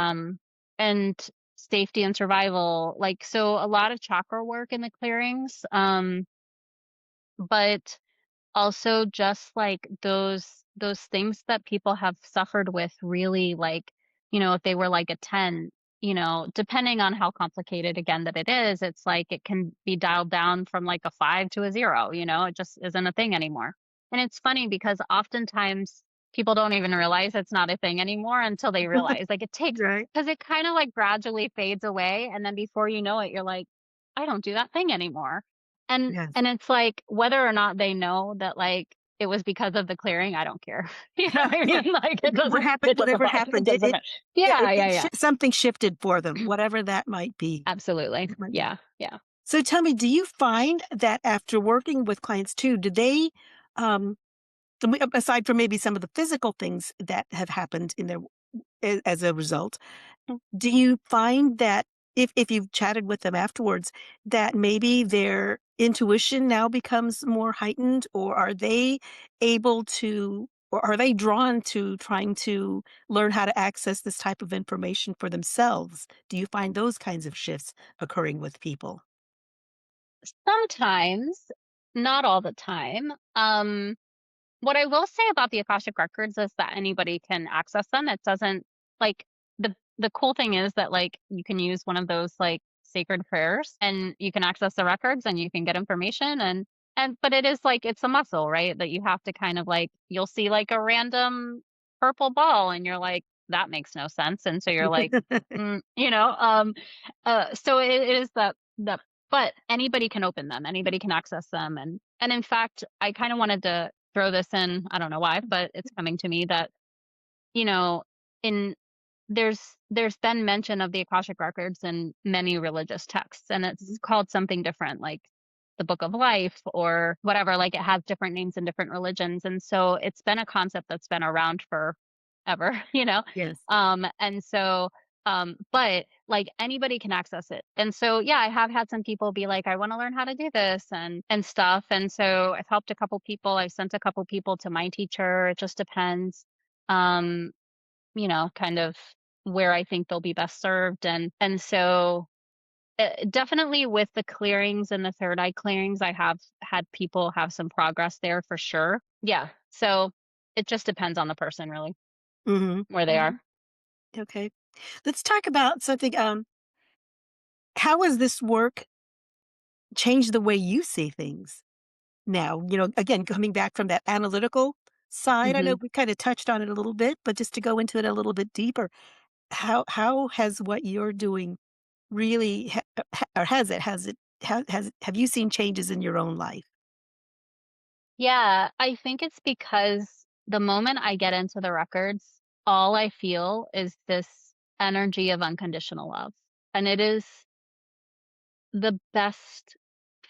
safety and survival. Like, so a lot of chakra work in the clearings. But also just like those things that people have suffered with, really, like, if they were like a 10, depending on how complicated, again, that it is, it's like it can be dialed down from like a 5 to a 0, it just isn't a thing anymore. And it's funny because oftentimes people don't even realize it's not a thing anymore until they realize, like, it takes, Right. because it kind of like gradually fades away, and then before you know it, you're like, I don't do that thing anymore. And Yes. it's like, whether or not they know that, like, it was because of the clearing, I don't care. You know what I Yeah. mean? Like, it What doesn't happened it doesn't whatever bother it happened, it doesn't it ma yeah, Yeah, yeah, yeah. something shifted for them, whatever that might be. Absolutely. That might be. Yeah, yeah. So tell me, do you find that after working with clients too, do they, um, aside from maybe some of the physical things that have happened in their as a result, do you find that if you've chatted with them afterwards, that maybe their intuition now becomes more heightened, or are they able to, or are they drawn to trying to learn how to access this type of information for themselves? Do you find those kinds of shifts occurring with people? Sometimes, not all the time. What I will say about the Akashic Records is that anybody can access them. It doesn't, like, the cool thing is that, like, you can use one of those, like, sacred prayers, and you can access the records, and you can get information, and but it is like, it's a muscle, right? That you have to kind of, like, you'll see like a random purple ball, and you're like, that makes no sense. And so you're like, mm, so it is that, but anybody can open them, anybody can access them. And in fact, I kind of wanted to throw this in, I don't know why, but it's coming to me that, you know, in there's been mention of the Akashic Records in many religious texts, and it's called something different, like the Book of Life or whatever. Like, it has different names in different religions, and so it's been a concept that's been around forever. Yes. And so, but like, anybody can access it. And so, yeah, I have had some people be like, I want to learn how to do this and stuff. And so I've helped a couple people. I've sent a couple people to my teacher. It just depends. Um, kind of where I think they'll be best served. And so, definitely with the clearings and the third eye clearings, I have had people have some progress there for sure. Yeah. So it just depends on the person, really, Mhm. where they are. Mhm. Okay. Let's talk about something, how has this work changed the way you see things now? Again, coming back from that analytical side, I know Hmm. we kinda touched on it a little bit, but just to go into it a little bit deeper, how has what you're doing really or has it have you seen changes in your own life? Yeah, I think it's because the moment I get into the records, all I feel is this energy of unconditional love. And it is the best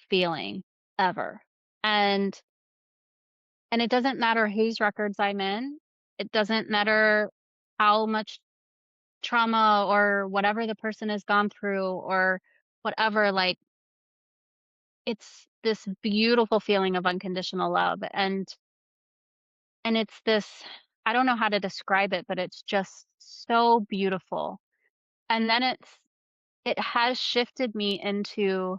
feeling ever. And and it doesn't matter whose records I'm in. It doesn't matter how much trauma or whatever the person has gone through, or whatever. Like, it's this beautiful feeling of unconditional love. And it's this, I don't know how to describe it, but it's just so beautiful. And then it has shifted me into,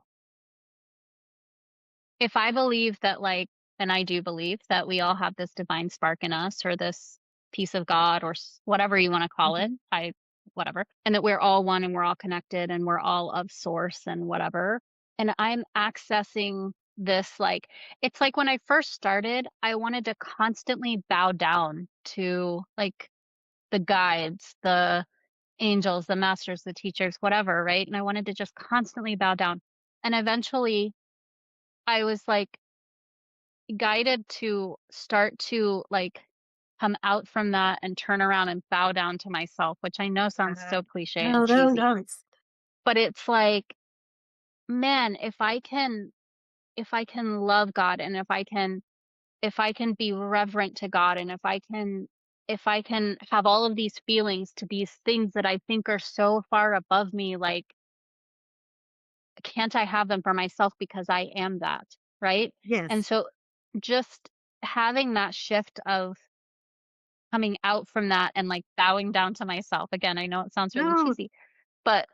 if I believe that, like, and I do believe that we all have this divine spark in us, or this piece of God, or whatever you want to call it, Mhm. whatever, and that we're all one, and we're all connected, and we're all of source, and whatever. And I'm accessing this, like, it's like when I first started, I wanted to constantly bow down to, like, the guides, the angels, the masters, the teachers, whatever, right? And I wanted to just constantly bow down. And eventually I was like, guided to start to, like, come out from that and turn around and bow down to myself, which I know sounds Uh, so cliche and no, no, cheesy, no, but it's like, man, if I can love God, and if I can if I can be reverent to God, and if I can have all of these feelings to these things that I think are so far above me, like, can't I have them for myself because I am that, right? And Yes. so just having that shift of coming out from that and, like, bowing down to myself. Again, I know it sounds really No, cheesy, but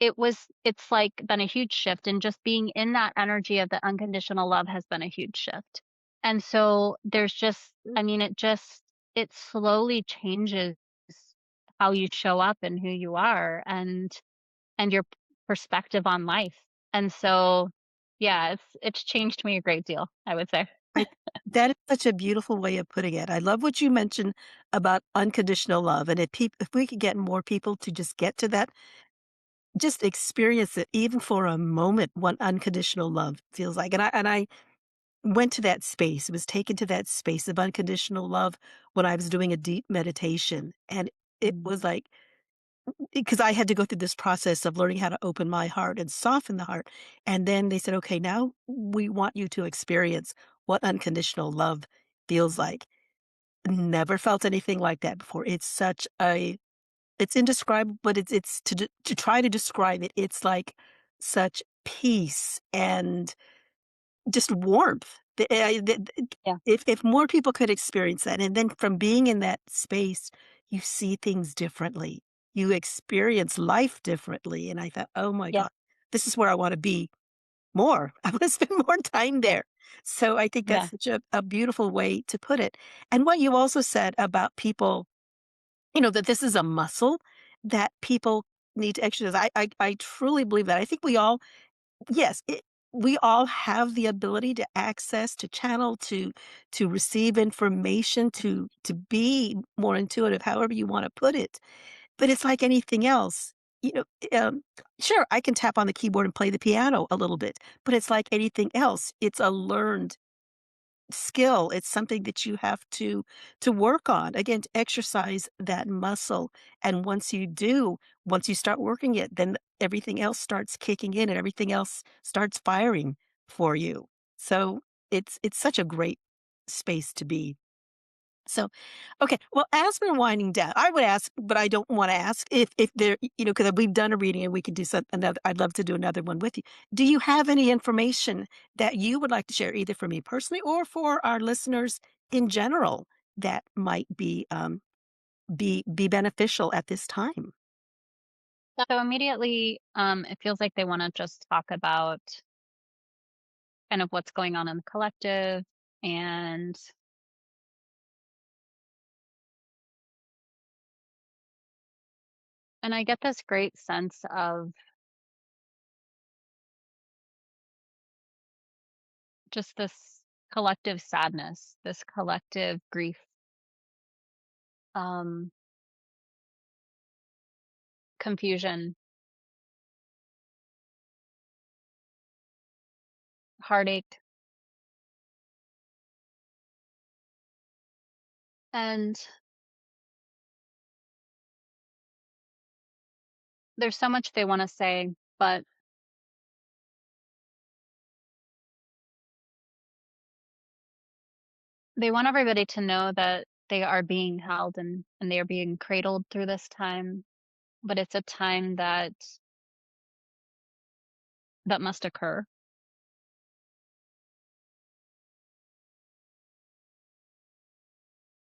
it's, like, been a huge shift, and just being in that energy of the unconditional love has been a huge shift. And so there's just I mean, it slowly changes how you show up and who you are, and your perspective on life. And so, yeah, it's changed me a great deal, I would say. I that is such a beautiful way of putting it. I love what you mentioned about unconditional love, and if we could get more people to just get to that, just experience it even for a moment, what unconditional love feels like. And I went to that space, was taken to that space of unconditional love when I was doing a deep meditation, and it was like because I had to go through this process of learning how to open my heart and soften the heart, and then they said, "Okay, now we want you to experience what unconditional love feels like." Never felt anything like that before. It's indescribable, but it's to try to describe it, it's like such peace and just warmth. Yeah. If more people could experience that, and then from being in that space, you see things differently. You experience life differently, and I thought, "Oh my Yeah. god, this is where I wanna be more. I wanna spend more time Yeah. there." So I think Yeah. that's such a beautiful way to put it. And what you also said about people, that this is a muscle that people need to exercise. I truly believe that. I think we all yes, we all have the ability to access, to channel, to receive information, to be more intuitive, however you wanna put it. But it's like anything else, you know, um, sure, I can tap on the keyboard and play the piano a little bit, but it's like anything else. It's a learned skill. It's something that you have to work on. Again, to exercise that muscle. And once you start working it, then everything else starts kicking in and everything else starts firing for you. So it's such a great space to be. So, okay. Well, as we're winding down, I would ask, but I don't want to ask if there, because we've done a reading and we can do some another. I'd love to do another one with you. Do you have any information that you would like to share, either for me personally or for our listeners in general, that might be beneficial at this time? So immediately, it feels like they wanna just talk about kind of what's going on in the collective, and I get this great sense of just this collective sadness, this collective grief, um, confusion, heartache, and there's so much they wanna say, but they want everybody to know that they are being held, and they are being cradled through this time, but it's a time that must occur.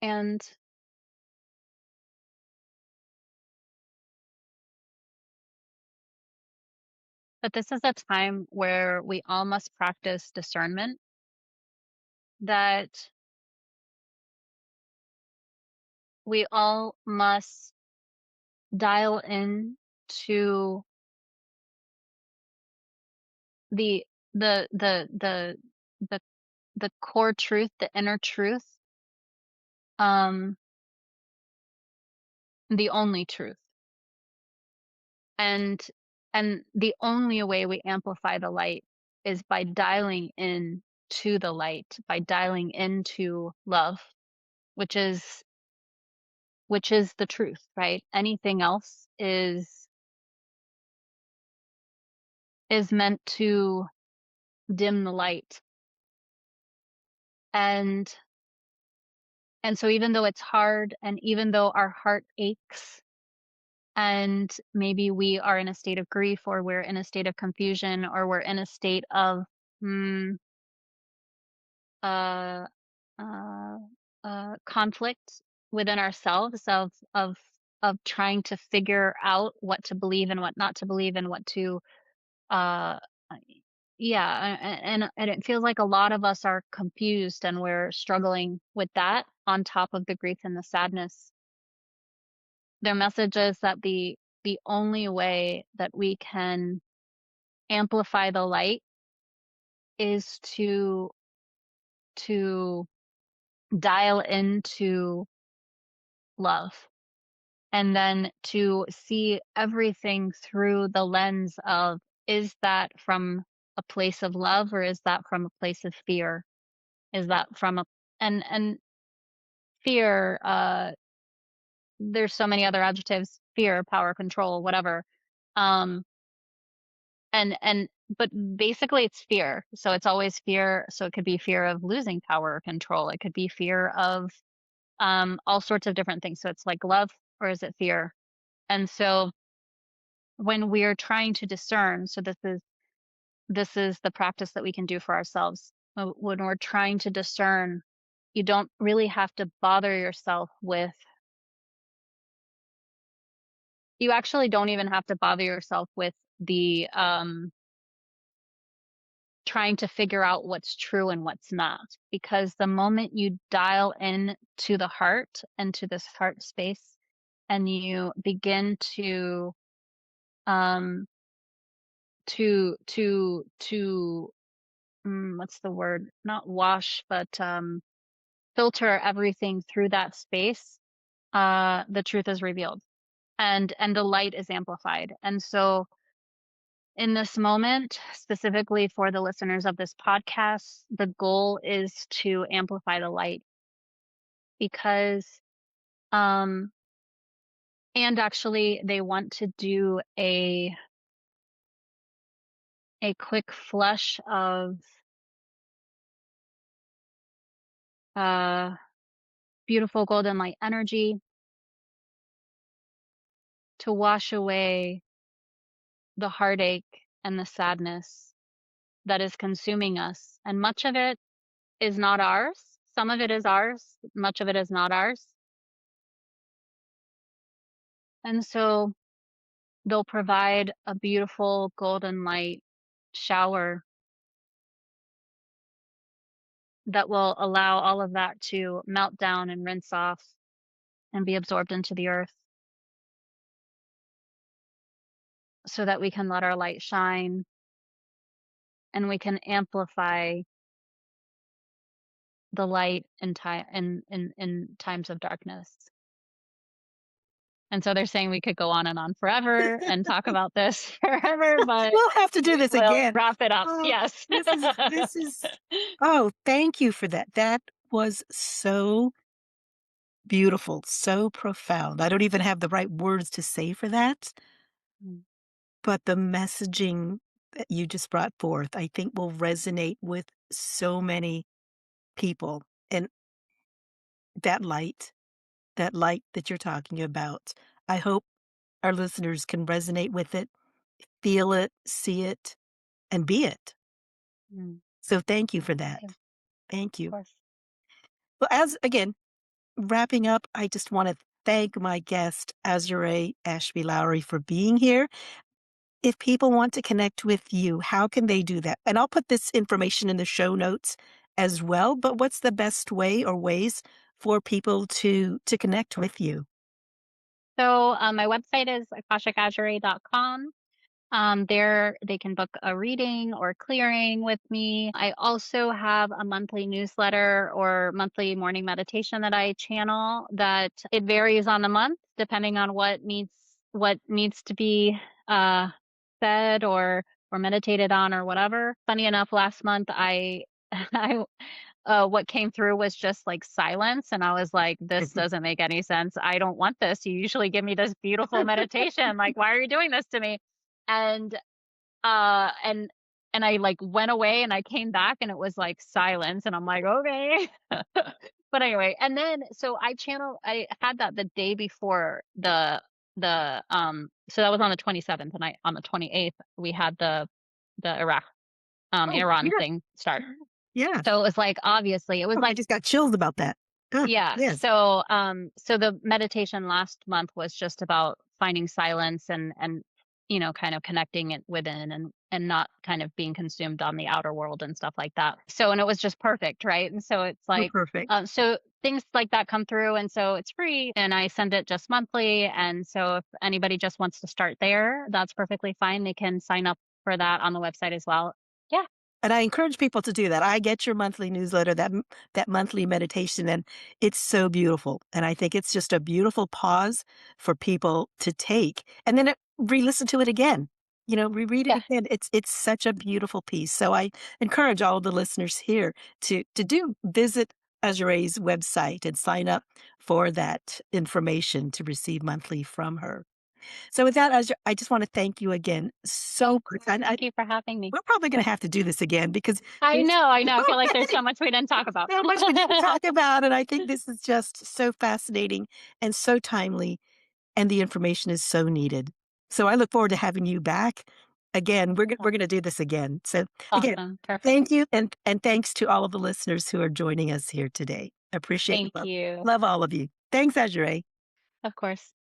And but this is a time where we all must practice discernment, that we all must dial in to the the the the core truth, the inner truth, um, the only truth. And the only way we amplify the light is by dialing in to the light, by dialing into love, which is the truth, right? Anything else is meant to dim the light. And so even though it's hard and even though our heart aches and maybe we are in a state of grief or we're in a state of confusion or we're in a state of mm, uh, uh, conflict within ourselves of trying to figure out what to believe and what not to believe and what to uh yeah, and it feels like a lot of us are confused and we're struggling with that on top of the grief and the sadness. Their message is that the only way that we can amplify the light is to dial into love, and then to see everything through the lens of, is that from a place of love or is that from a place of fear? Is that from a and fear, there's so many other adjectives, fear, power, control, whatever. Um, and but basically it's fear. So it's always fear. So it could be fear of losing power or control. It could be fear of all sorts of different things. So it's like love or is it fear? And so when we're trying to discern, so this is the practice that we can do for ourselves. When we're trying to discern, you don't really have to bother yourself with, you actually don't even have to bother yourself with the trying to figure out what's true and what's not, because the moment you dial in to the heart and to this heart space and you begin um to what's the word, not wash but filter everything through that space, the truth is revealed and the light is amplified. And so in this moment, specifically for the listeners of this podcast, the goal is to amplify the light because, um, and actually they want to do a quick flush of uh, beautiful golden light energy to wash away the heartache and the sadness that is consuming us. And much of it is not ours. Some of it is ours. Much of it is not ours. And so they'll provide a beautiful golden light shower that will allow all of that to melt down and rinse off and be absorbed into the earth so that we can let our light shine and we can amplify the light in time in times of darkness. And so they're saying we could go on and on forever and talk about this forever, but We'll have to do we this will again. wrap it up. Oh, Yes. this is oh, thank you for that. That was so beautiful, so profound. I don't even have the right words to say for that, Mm, but the messaging that you just brought forth, I think will resonate with so many people. And that light, that light that you're talking about, I hope our listeners can resonate with it, feel it, see it, and be it. mm. So thank you for Thank that. you. Thank Of you. course. Well, as again, wrapping up, I just want to thank my guest, Azuree Ashby Lowery, for being here. If people want to connect with you, how can they do that? And I'll put this information in the show notes as well, but what's the best way or ways for people to connect with you? So my website is akashicazuree.com. There they can book a reading or clearing with me. I also have a monthly newsletter or monthly morning meditation that I channel that it varies on the month depending on what needs to be uh said or meditated on or whatever. Funny enough, last month I I what came through was just like silence. And I was like, this doesn't make any sense. I don't want this. You usually give me this beautiful meditation. Like, why are you doing this to me? And and I, like, went away and I came back and it was, like, silence, and I'm like, "Okay." But anyway, and then so I had that the day before so that was on the 27th, and on the 28th, we had the Oh, Iran yeah. thing start. Yeah. So it was, like, obviously it was, Oh, I like, just got chills about that. yeah, Yes. so the meditation last month was just about finding silence and, kind of connecting it within and not kind of being consumed on the outer world and stuff like that. So and it was just perfect, right? And so it's So like, perfect. so things like that come through, and so it's free, and I send it just monthly, and so if anybody just wants to start there, that's perfectly fine. They can sign up for that on the website as well. Yeah, And I encourage people to do that. I get your monthly newsletter, that monthly meditation, and it's so beautiful. And I think it's just a beautiful pause for people to take, and then re-listen to it again. Reread it yeah, again. It's such a beautiful piece. So I encourage all the listeners here to do visit Azuree's website and sign up for that information to receive monthly from her. So with that, I just want to thank you again so of much. course. Thank you for having me. We're probably gonna have to do this again because I there's know, I know. I feel like there's so much we didn't talk about. so much we didn't talk about, and I think this is just so fascinating and so timely, and the information is so needed. So I look forward to having you back. Again, we're gonna do this again. So again, Awesome. Perfect. thank you, and thanks to all of the listeners who are joining us here today. Appreciate and Thank you. love all of you. Thanks, Azure. Of course.